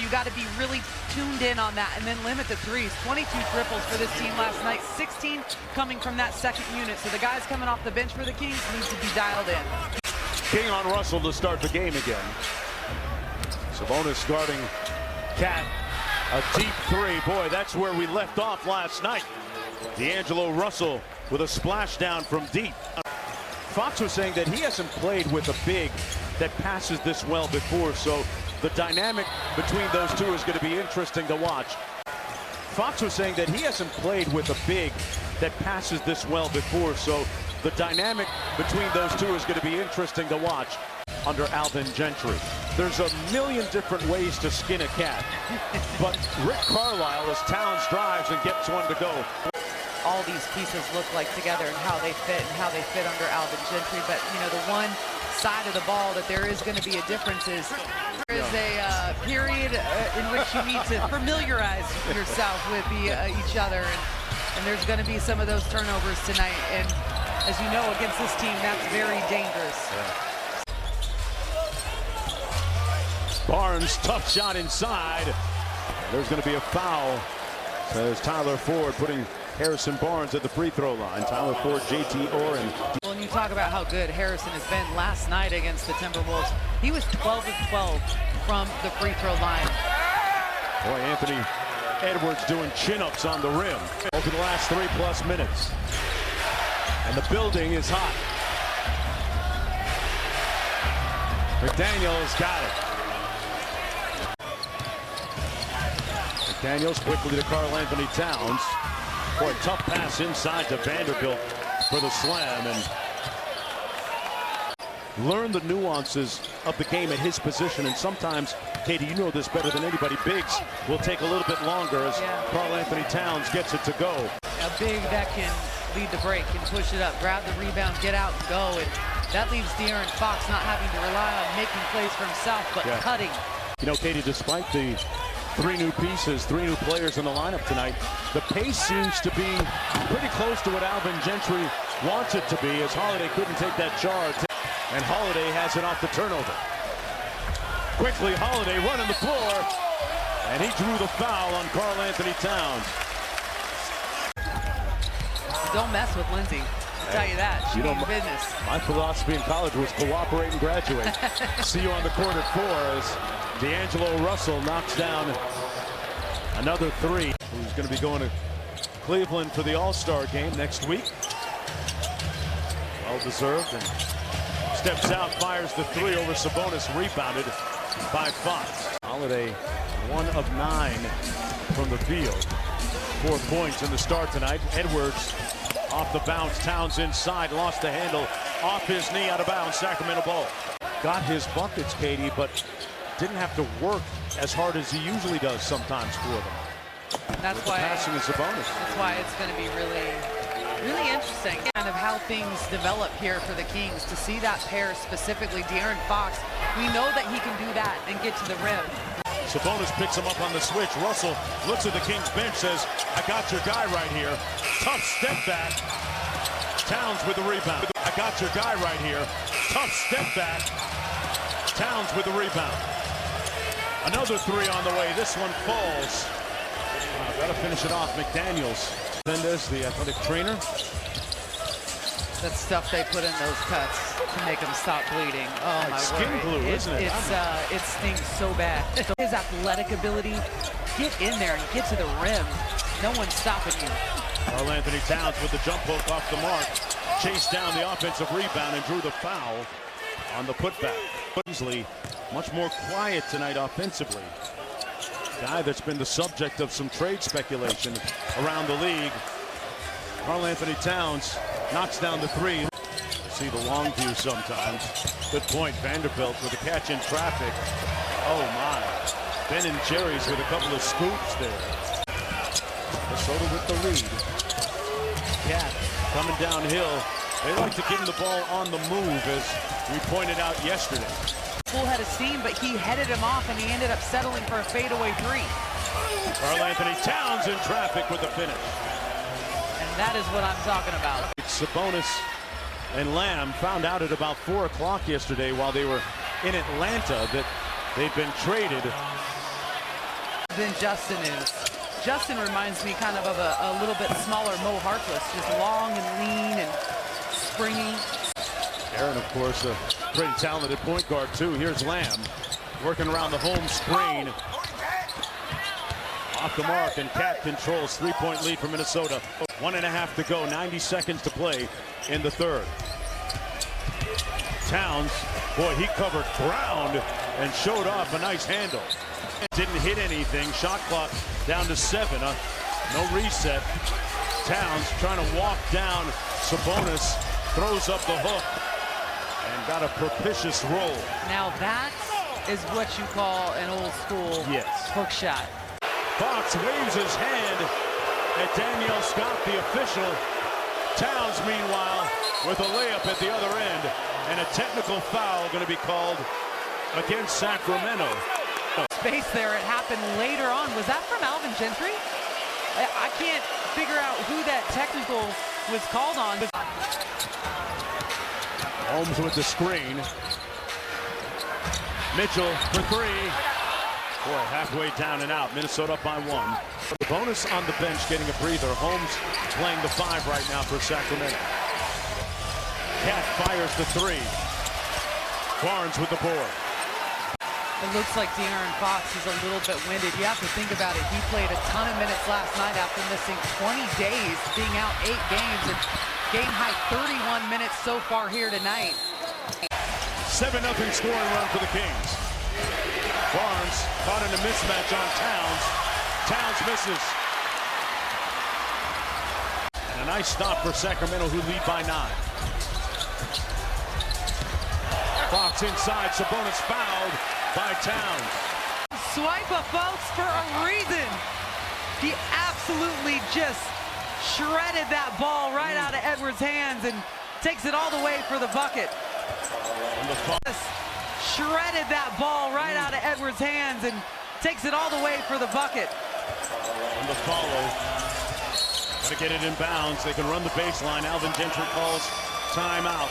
you got to be really tuned in on that and then limit the threes. 22 triples for this team last night, 16 coming from that second unit. So the guys coming off the bench for the Kings need to be dialed in. King on Russell to start the game again. Sabonis guarding Cat. A deep three. Boy, that's where we left off last night. D'Angelo Russell with a splashdown from deep. Fox was saying that he hasn't played with a big that passes this well before, so the dynamic between those two is going to be interesting to watch. Fox was saying that he hasn't played with a big that passes this well before, so the dynamic between those two is going to be interesting to watch under Alvin Gentry. There's a million different ways to skin a cat, but Rick Carlisle, as Towns drives and gets one to go. All these pieces look like together and how they fit under Alvin Gentry. But, you know, the one side of the ball that there is going to be a difference is there is a period in which you need to familiarize yourself with each other. And there's going to be some of those turnovers tonight. And as you know, against this team, that's very dangerous. Yeah. Barnes, tough shot inside. There's going to be a foul, says Tyler Ford, putting Harrison Barnes at the free throw line. Tyler Ford, JT Orr. Well, and you talk about how good Harrison has been last night against the Timberwolves. He was 12 of 12 from the free throw line. Boy, Anthony Edwards doing chin-ups on the rim over the last 3+ minutes. And the building is hot. McDaniels got it. McDaniels quickly to Karl-Anthony Towns. Boy, tough pass inside to Vanderbilt for the slam, and learn the nuances of the game at his position. And sometimes, Katie, you know this better than anybody, bigs will take a little bit longer as Karl-Anthony Towns gets it to go. A big that can lead the break and push it up, grab the rebound, get out and go. And that leaves De'Aaron Fox not having to rely on making plays for himself, but cutting. You know, Katie, despite the three new pieces, three new players in the lineup tonight, the pace seems to be pretty close to what Alvin Gentry wants it to be, as Holiday couldn't take that charge. And Holiday has it off the turnover. Quickly, Holiday running the floor, and he drew the foul on Karl-Anthony Towns. Don't mess with Lindsay. I'll tell you that. She means business. My philosophy in college was cooperate and graduate. See you on the court at 4 as D'Angelo Russell knocks down another three. Who's going to be going to Cleveland for the All-Star game next week. Well deserved, and steps out, fires the three over Sabonis, rebounded by Fox. Holiday 1 of 9 from the field. 4 points in the start tonight. Edwards off the bounce, Towns inside, lost the handle, off his knee, out of bounds, Sacramento ball. Got his buckets, Katie, but didn't have to work as hard as he usually does sometimes for them. That's why passing is a bonus. That's why it's going to be really interesting, kind of how things develop here for the Kings. To see that pair specifically, De'Aaron Fox, we know that he can do that and get to the rim. Sabonis picks him up on the switch. Russell looks at the Kings bench, says, I got your guy right here. Tough step back. Towns with the rebound. I got your guy right here. Tough step back. Towns with the rebound. Another three on the way. This one falls. Got to finish it off. McDaniels. Mendes, the athletic trainer. That stuff they put in those cuts to make them stop bleeding. Oh, like my skin word. glue, isn't it? It stinks so bad. His athletic ability, get in there and get to the rim. No one's stopping you. Karl-Anthony Towns with the jump hook off the mark. Chased down the offensive rebound and drew the foul on the putback. Beasley, much more quiet tonight offensively. Guy that's been the subject of some trade speculation around the league. Karl-Anthony Towns knocks down the three. See the long view sometimes. Good point. Vanderbilt with a catch in traffic. Oh my. Ben and Jerry's with a couple of scoops there. Minnesota with the lead. Cat coming downhill. They like to give him the ball on the move, as we pointed out yesterday. Full head of steam, but he headed him off and he ended up settling for a fadeaway three. Karl-Anthony Towns in traffic with the finish. And that is what I'm talking about. Sabonis and Lamb found out at about 4 o'clock yesterday while they were in Atlanta that they'd been traded than Justin is. Justin reminds me kind of a little bit smaller Mo Harkless, just long and lean and springy. Aaron, of course, a pretty talented point guard, too. Here's Lamb working around the home screen. Off the mark, and Cat controls three-point lead for Minnesota. 1.5 to go, 90 seconds to play in the third. Towns, boy, he covered ground and showed off a nice handle. Didn't hit anything. Shot clock down to 7. No reset. Towns trying to walk down. Sabonis throws up the hook and got a propitious roll. Now that is what you call an old school hook shot. Fox waves his hand at Danielle Scott, the official. Towns, meanwhile, with a layup at the other end, and a technical foul going to be called against Sacramento. Space there, it happened later on. Was that from Alvin Gentry? I can't figure out who that technical was called on. Holmes with the screen. Mitchell for 3. Boy, halfway down and out. Minnesota up by 1. The bonus on the bench getting a breather. Holmes playing the 5 right now for Sacramento. Cat fires the 3. Barnes with the board. It looks like De'Aaron Fox is a little bit winded. You have to think about it. He played a ton of minutes last night after missing 20 days, being out 8 games, and game high 31 minutes so far here tonight. 7-0 scoring run for the Kings. Barnes caught in a mismatch on Towns. Towns misses. And a nice stop for Sacramento, who lead by 9. Fox inside. Sabonis fouled by Towns. Swipe of folks for a reason. He absolutely just shredded that ball right out of Edwards' hands and takes it all the way for the bucket. Shredded that ball right out of Edwards' hands and takes it all the way for the bucket. On the follow. Got to get it in bounds. They can run the baseline. Alvin Gentry calls timeout.